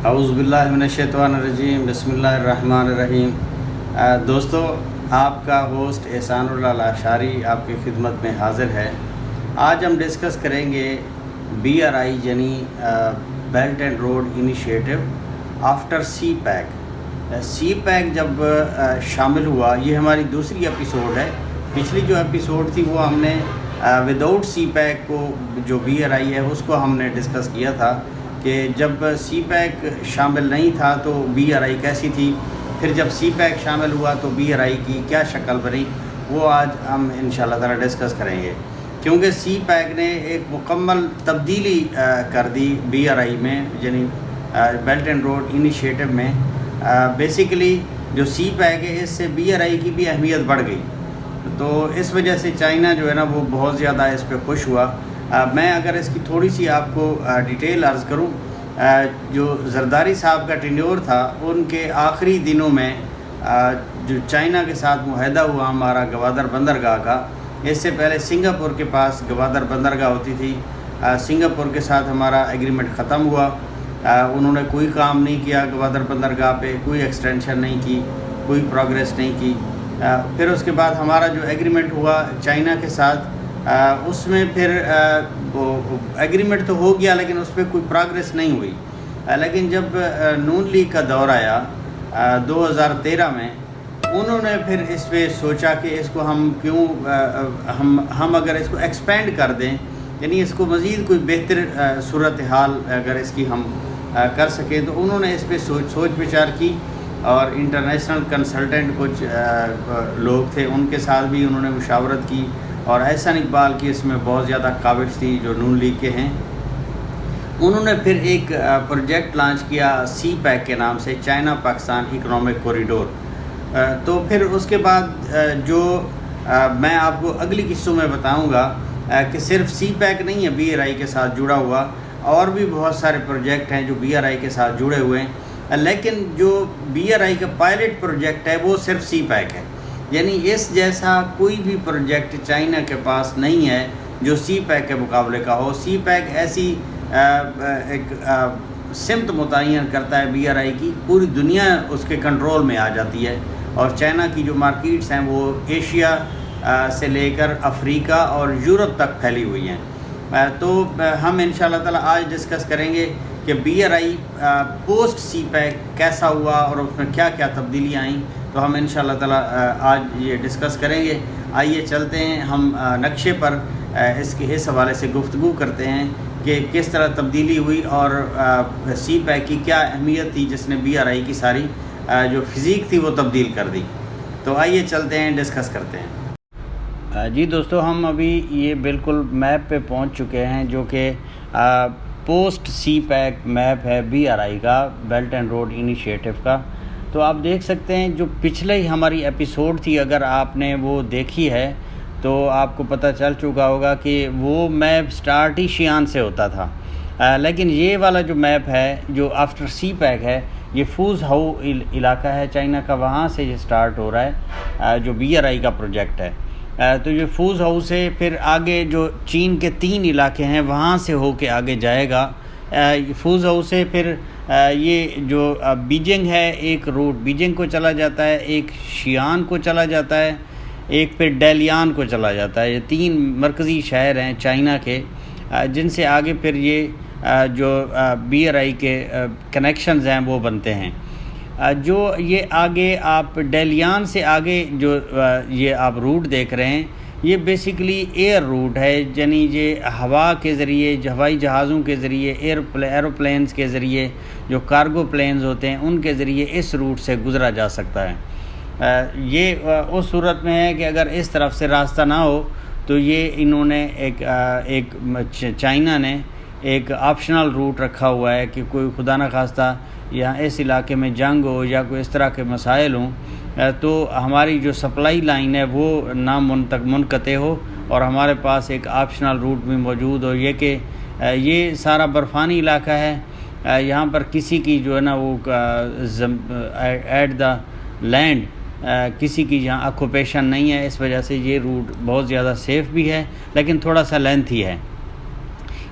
اعوذ باللہ من الشیطان الرجیم، بسم اللہ الرحمن الرحیم۔ دوستو، آپ کا ہوسٹ احسان اللہ لاشاری آپ کی خدمت میں حاضر ہے۔ آج ہم ڈسکس کریں گے BRI یعنی belt and road initiative after CPEC جب شامل ہوا، یہ ہماری دوسری ایپیسوڈ ہے۔ پچھلی جو ایپیسوڈ تھی وہ ہم نے وداؤٹ سی پیک کو جو BRI ہے اس کو ہم نے ڈسکس کیا تھا کہ جب سی پیک شامل نہیں تھا تو BRI کیسی تھی، پھر جب سی پیک شامل ہوا تو BRI کی کیا شکل بنی، وہ آج ہم انشاءاللہ تعالی ڈسکس کریں گے۔ کیونکہ سی پیک نے ایک مکمل تبدیلی کر دی BRI میں، یعنی بیلٹ اینڈ روڈ انیشیٹو میں۔ بیسیکلی جو سی پیک ہے اس سے BRI کی بھی اہمیت بڑھ گئی، تو اس وجہ سے چائنا جو ہے نا وہ بہت زیادہ اس پہ خوش ہوا۔ میں اگر اس کی تھوڑی سی آپ کو ڈیٹیل عرض کروں، جو زرداری صاحب کا ٹینیور تھا ان کے آخری دنوں میں جو چائنا کے ساتھ معاہدہ ہوا ہمارا گوادر بندرگاہ کا، اس سے پہلے سنگاپور کے پاس گوادر بندرگاہ ہوتی تھی، سنگاپور کے ساتھ ہمارا ایگریمنٹ ختم ہوا۔ انہوں نے کوئی کام نہیں کیا گوادر بندرگاہ پہ، کوئی ایکسٹینشن نہیں کی، کوئی پروگریس نہیں کی۔ پھر اس کے بعد ہمارا جو ایگریمنٹ ہوا چائنا کے ساتھ، اس میں پھر ایگریمنٹ تو ہو گیا لیکن اس پہ کوئی پروگریس نہیں ہوئی۔ لیکن جب نون لیگ کا دور آیا 2013 میں، انہوں نے پھر اس پہ سوچا کہ اس کو ہم کیوں ہم اگر اس کو ایکسپینڈ کر دیں، یعنی اس کو مزید کوئی بہتر صورتحال اگر اس کی ہم کر سکیں، تو انہوں نے اس پہ سوچ بچار کی، اور انٹرنیشنل کنسلٹنٹ کچھ لوگ تھے ان کے ساتھ بھی انہوں نے مشاورت کی، اور احسان اقبال کی اس میں بہت زیادہ کاوش تھی جو نون لیگ کے ہیں۔ انہوں نے پھر ایک پروجیکٹ لانچ کیا سی پیک کے نام سے، چائنا پاکستان اکنامک کوریڈور۔ تو پھر اس کے بعد جو میں آپ کو اگلی قصوں میں بتاؤں گا کہ صرف سی پیک نہیں ہے BRI کے ساتھ جڑا ہوا، اور بھی بہت سارے پروجیکٹ ہیں جو BRI کے ساتھ جڑے ہوئے ہیں، لیکن جو BRI کا پائلٹ پروجیکٹ ہے وہ صرف سی پیک ہے۔ یعنی اس جیسا کوئی بھی پروجیکٹ چائنا کے پاس نہیں ہے جو سی پیک کے مقابلے کا ہو۔ سی پیک ایسی ایک سمت متعین کرتا ہے BRI کی، پوری دنیا اس کے کنٹرول میں آ جاتی ہے، اور چائنا کی جو مارکیٹس ہیں وہ ایشیا سے لے کر افریقہ اور یورپ تک پھیلی ہوئی ہیں۔ تو ہم انشاءاللہ تعالی آج ڈسکس کریں گے کہ BRI پوسٹ سی پیک کیسا ہوا اور اس میں کیا کیا تبدیلیاں آئیں، تو ہم انشاءاللہ تعالی آج یہ ڈسکس کریں گے۔ آئیے چلتے ہیں ہم نقشے پر اس حوالے سے گفتگو کرتے ہیں کہ کس طرح تبدیلی ہوئی اور سی پیک کی کیا اہمیت تھی جس نے BRI کی ساری جو فزیک تھی وہ تبدیل کر دی۔ تو آئیے چلتے ہیں ڈسکس کرتے ہیں۔ جی دوستو، ہم ابھی یہ بالکل میپ پہ پہنچ چکے ہیں جو کہ پوسٹ سی پیک میپ ہے BRI کا، بیلٹ اینڈ روڈ انیشیٹو کا۔ تو آپ دیکھ سکتے ہیں جو پچھلے ہی ہماری ایپیسوڈ تھی، اگر آپ نے وہ دیکھی ہے تو آپ کو پتہ چل چکا ہوگا کہ وہ میپ سٹارٹ ہی شیان سے ہوتا تھا، لیکن یہ والا جو میپ ہے جو آفٹر سی پیک ہے، یہ فوز ہاؤ علاقہ ہے چائنا کا، وہاں سے یہ سٹارٹ ہو رہا ہے جو BRI کا پروجیکٹ ہے۔ تو یہ فوز ہاؤ سے پھر آگے جو چین کے 3 علاقے ہیں وہاں سے ہو کے آگے جائے گا۔ فوز ہاؤ سے پھر یہ جو بیجنگ ہے، ایک روٹ بیجنگ کو چلا جاتا ہے، ایک شیان کو چلا جاتا ہے، ایک پھر ڈیلیان کو چلا جاتا ہے۔ یہ 3 مرکزی شہر ہیں چائنا کے، جن سے آگے پھر یہ جو BRI کے کنیکشنز ہیں وہ بنتے ہیں۔ جو یہ آگے آپ ڈیلیان سے آگے جو یہ آپ روٹ دیکھ رہے ہیں، یہ بیسیکلی ایئر روٹ ہے، یعنی یہ ہوا کے ذریعے، ہوائی جہازوں کے ذریعے، ایروپلینز کے ذریعے، جو کارگو پلینز ہوتے ہیں ان کے ذریعے اس روٹ سے گزرا جا سکتا ہے۔ یہ اس صورت میں ہے کہ اگر اس طرف سے راستہ نہ ہو تو یہ انہوں نے ایک چائنا نے ایک آپشنل روٹ رکھا ہوا ہے کہ کوئی خدا نخواستہ یہاں اس علاقے میں جنگ ہو یا کوئی اس طرح کے مسائل ہوں تو ہماری جو سپلائی لائن ہے وہ نہ منقطع ہو، اور ہمارے پاس ایک آپشنل روٹ بھی موجود ہو۔ یہ کہ یہ سارا برفانی علاقہ ہے، یہاں پر کسی کی جو ہے نا وہ ایٹ دا لینڈ کسی کی یہاں آکوپیشن نہیں ہے، اس وجہ سے یہ روٹ بہت زیادہ سیف بھی ہے لیکن تھوڑا سا لینتھی ہے۔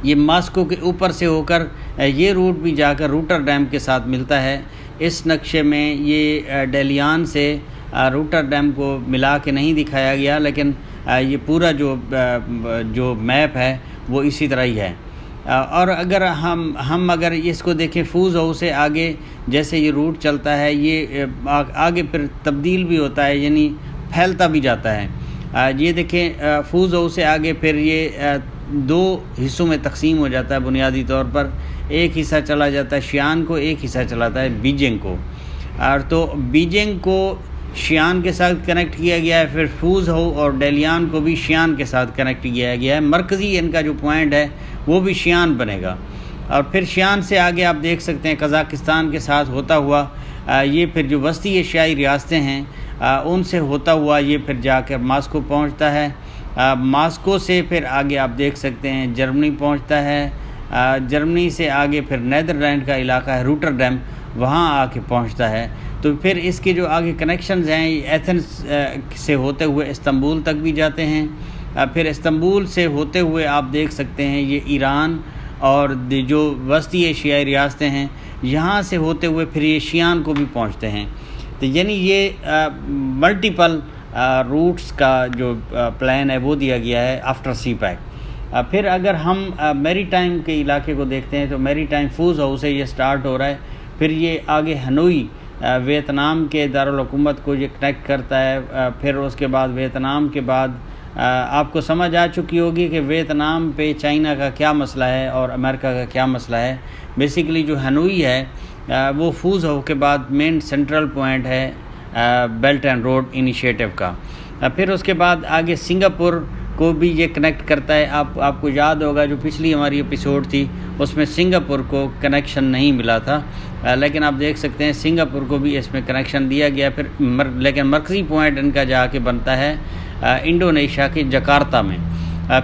یہ ماسکو کے اوپر سے ہو کر یہ روٹ بھی جا کر روٹرڈیم کے ساتھ ملتا ہے۔ اس نقشے میں یہ ڈیلیان سے روٹرڈیم کو ملا کے نہیں دکھایا گیا، لیکن یہ پورا جو میپ ہے وہ اسی طرح ہی ہے۔ اور اگر ہم اگر اس کو دیکھیں فوزہو سے آگے جیسے یہ روٹ چلتا ہے، یہ آگے پھر تبدیل بھی ہوتا ہے، یعنی پھیلتا بھی جاتا ہے۔ یہ دیکھیں فوزہو سے آگے پھر یہ 2 حصوں میں تقسیم ہو جاتا ہے بنیادی طور پر۔ ایک حصہ چلا جاتا ہے شیان کو، ایک حصہ چلاتا ہے بیجنگ کو، اور تو بیجنگ کو شیان کے ساتھ کنیکٹ کیا گیا ہے، پھر فوزہو اور ڈیلیان کو بھی شیان کے ساتھ کنیکٹ کیا گیا ہے۔ مرکزی ان کا جو پوائنٹ ہے وہ بھی شیان بنے گا، اور پھر شیان سے آگے آپ دیکھ سکتے ہیں قزاقستان کے ساتھ ہوتا ہوا یہ پھر جو وسطی ایشیائی ریاستیں ہیں ان سے ہوتا ہوا یہ پھر جا کر ماسکو پہنچتا ہے۔ ماسکو سے پھر آگے آپ دیکھ سکتے ہیں جرمنی پہنچتا ہے، جرمنی سے آگے پھر نیدرلینڈ کا علاقہ ہے روٹرڈیم، وہاں آ کے پہنچتا ہے۔ تو پھر اس کے جو آگے کنیکشنز ہیں یہ ایتھنز سے ہوتے ہوئے استنبول تک بھی جاتے ہیں، پھر استنبول سے ہوتے ہوئے آپ دیکھ سکتے ہیں یہ ایران اور جو وسطی ایشیائی ریاستیں ہیں یہاں سے ہوتے ہوئے پھر یہ شیان کو بھی پہنچتے ہیں۔ تو یعنی یہ ملٹیپل روٹس کا جو پلان ہے وہ دیا گیا ہے آفٹر سی پیک۔ پھر اگر ہم میری ٹائم کے علاقے کو دیکھتے ہیں تو میری ٹائم فوزہو سے یہ سٹارٹ ہو رہا ہے، پھر یہ آگے ہنوئی ویتنام کے دارالحکومت کو یہ کنیکٹ کرتا ہے، پھر اس کے بعد ویتنام کے بعد آپ کو سمجھ آ چکی ہوگی کہ ویتنام پہ چائنا کا کیا مسئلہ ہے اور امریکہ کا کیا مسئلہ ہے۔ بیسیکلی جو ہنوئی ہے وہ فوزہو کے بعد مین سینٹرل پوائنٹ ہے بیلٹ اینڈ روڈ انیشیٹو کا۔ پھر اس کے بعد آگے سنگاپور کو بھی یہ کنیکٹ کرتا ہے۔ آپ کو یاد ہوگا جو پچھلی ہماری ایپیسوڈ تھی اس میں سنگاپور کو کنیکشن نہیں ملا تھا، لیکن آپ دیکھ سکتے ہیں سنگاپور کو بھی اس میں کنیکشن دیا گیا۔ پھر لیکن مرکزی پوائنٹ ان کا جا کے بنتا ہے انڈونیشیا کے جکارتہ میں۔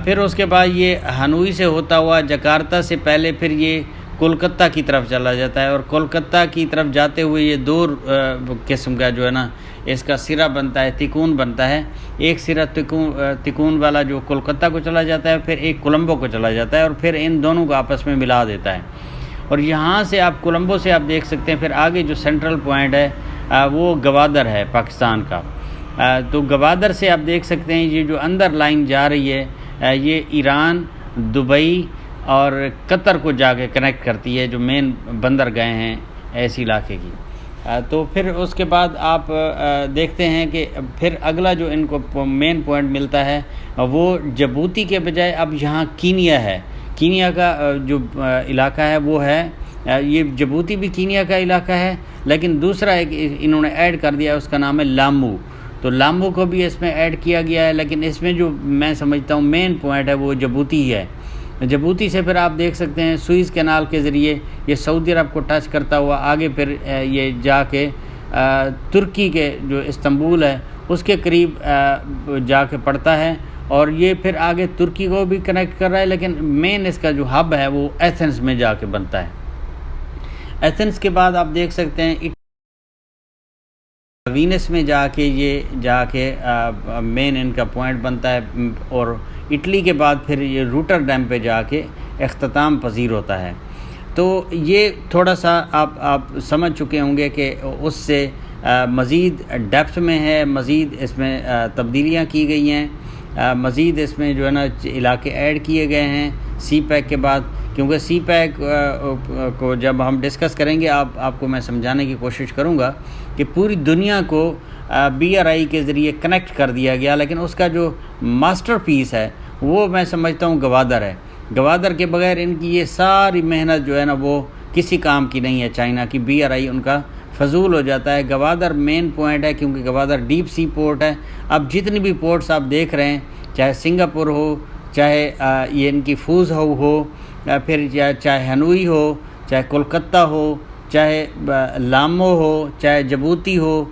پھر اس کے بعد یہ ہنوئی سے ہوتا ہوا جکارتہ سے پہلے پھر یہ کولکتہ کی طرف چلا جاتا ہے، اور کولکتہ کی طرف جاتے ہوئے یہ 2 قسم کا جو ہے نا اس کا سرا بنتا ہے، تکون بنتا ہے۔ ایک سرا تکون والا جو کولکتہ کو چلا جاتا ہے، پھر ایک کولمبو کو چلا جاتا ہے، اور پھر ان دونوں کو آپس میں ملا دیتا ہے۔ اور یہاں سے آپ کولمبو سے آپ دیکھ سکتے ہیں پھر آگے جو سینٹرل پوائنٹ ہے وہ گوادر ہے پاکستان کا۔ تو گوادر سے آپ دیکھ سکتے ہیں یہ جو اندر لائن جا رہی ہے یہ ایران، دبئی اور قطر کو جا کے کنیکٹ کرتی ہے، جو مین بندرگاہیں ہیں اس علاقے کی۔ تو پھر اس کے بعد آپ دیکھتے ہیں کہ پھر اگلا جو ان کو مین پوائنٹ ملتا ہے وہ جبوتی کے بجائے اب یہاں کینیا ہے۔ کینیا کا جو علاقہ ہے وہ ہے، یہ جبوتی بھی کینیا کا علاقہ ہے، لیکن دوسرا ایک انہوں نے ایڈ کر دیا اس کا نام ہے لامو۔ تو لامو کو بھی اس میں ایڈ کیا گیا ہے، لیکن اس میں جو میں سمجھتا ہوں مین پوائنٹ ہے وہ جبوتی ہی ہے۔ جبوتی سے پھر آپ دیکھ سکتے ہیں سوئز کینال کے ذریعے یہ سعودی عرب کو ٹچ کرتا ہوا آگے پھر یہ جا کے ترکی کے جو استنبول ہے اس کے قریب جا کے پڑتا ہے، اور یہ پھر آگے ترکی کو بھی کنیکٹ کر رہا ہے، لیکن مین اس کا جو ہب ہے وہ ایتھنز میں جا کے بنتا ہے۔ ایتھنز کے بعد آپ دیکھ سکتے ہیں وینس میں جا کے مین ان کا پوائنٹ بنتا ہے، اور اٹلی کے بعد پھر یہ روٹرڈیم پہ جا کے اختتام پذیر ہوتا ہے۔ تو یہ تھوڑا سا آپ سمجھ چکے ہوں گے کہ اس سے مزید ڈیپتھ میں ہے، مزید اس میں تبدیلیاں کی گئی ہیں، مزید اس میں جو ہے نا علاقے ایڈ کیے گئے ہیں سی پیک کے بعد، کیونکہ سی پیک کو جب ہم ڈسکس کریں گے آپ کو میں سمجھانے کی کوشش کروں گا کہ پوری دنیا کو بی آر آئی کے ذریعے کنیکٹ کر دیا گیا، لیکن اس کا جو ماسٹر پیس ہے وہ میں سمجھتا ہوں گوادر ہے۔ گوادر کے بغیر ان کی یہ ساری محنت جو ہے نا وہ کسی کام کی نہیں ہے، چائنا کی بی آر آئی ان کا فضول ہو جاتا ہے۔ گوادر مین پوائنٹ ہے کیونکہ گوادر ڈیپ سی پورٹ ہے۔ اب جتنی بھی پورٹس آپ دیکھ رہے ہیں، چاہے سنگاپور ہو، چاہے یہ ان کی فوزہو ہو، پھر چاہے ہنوئی ہو، چاہے کولکتہ ہو، چاہے لامو ہو، چاہے جبوتی ہو،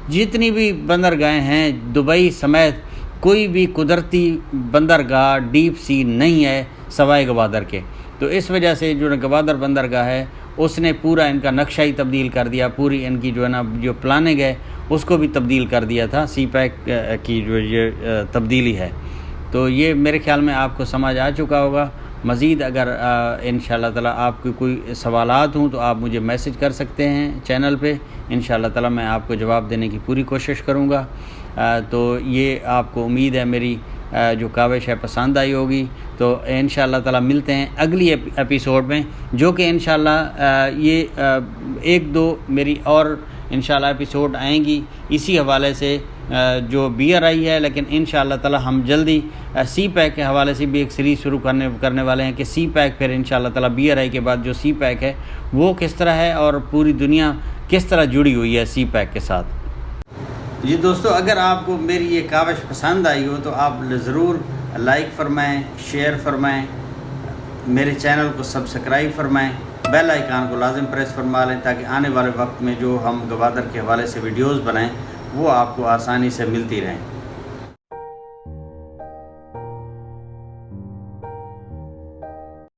جتنی بھی بندرگاہیں ہیں دبئی سمیت کوئی بھی قدرتی بندرگاہ ڈیپ سی نہیں ہے سوائے گوادر کے۔ تو اس وجہ سے جو گوادر بندرگاہ ہے اس نے پورا ان کا نقشہ ہی تبدیل کر دیا، پوری ان کی جو ہے نا جو پلاننگ ہے اس کو بھی تبدیل کر دیا تھا، سی پیک کی جو یہ تبدیلی ہے۔ تو یہ میرے خیال میں آپ کو سمجھ آ چکا ہوگا۔ مزید اگر انشاءاللہ تعالی آپ کے کوئی سوالات ہوں تو آپ مجھے میسج کر سکتے ہیں چینل پہ، انشاءاللہ تعالی میں آپ کو جواب دینے کی پوری کوشش کروں گا۔ تو یہ آپ کو امید ہے میری جو کاوش ہے پسند آئی ہوگی۔ تو انشاءاللہ تعالی ملتے ہیں اگلی ایپیسوڈ میں، جو کہ انشاءاللہ یہ ایک دو میری اور انشاءاللہ ایپیسوڈ آئیں گی اسی حوالے سے جو بی آر آئی ہے، لیکن انشاءاللہ تعالی ہم جلدی سی پیک کے حوالے سے بھی ایک سیریز شروع کرنے والے ہیں کہ سی پیک پھر انشاءاللہ تعالی بی آر آئی کے بعد جو سی پیک ہے وہ کس طرح ہے اور پوری دنیا کس طرح جڑی ہوئی ہے سی پیک کے ساتھ۔ جی دوستو، اگر آپ کو میری یہ کاوش پسند آئی ہو تو آپ ضرور لائک فرمائیں، شیئر فرمائیں، میرے چینل کو سبسکرائب فرمائیں، بیل آئیکن کو لازم پریس فرما لیں تاکہ آنے والے وقت میں جو ہم گوادر کے حوالے سے ویڈیوز بنائیں وہ آپ کو آسانی سے ملتی رہیں۔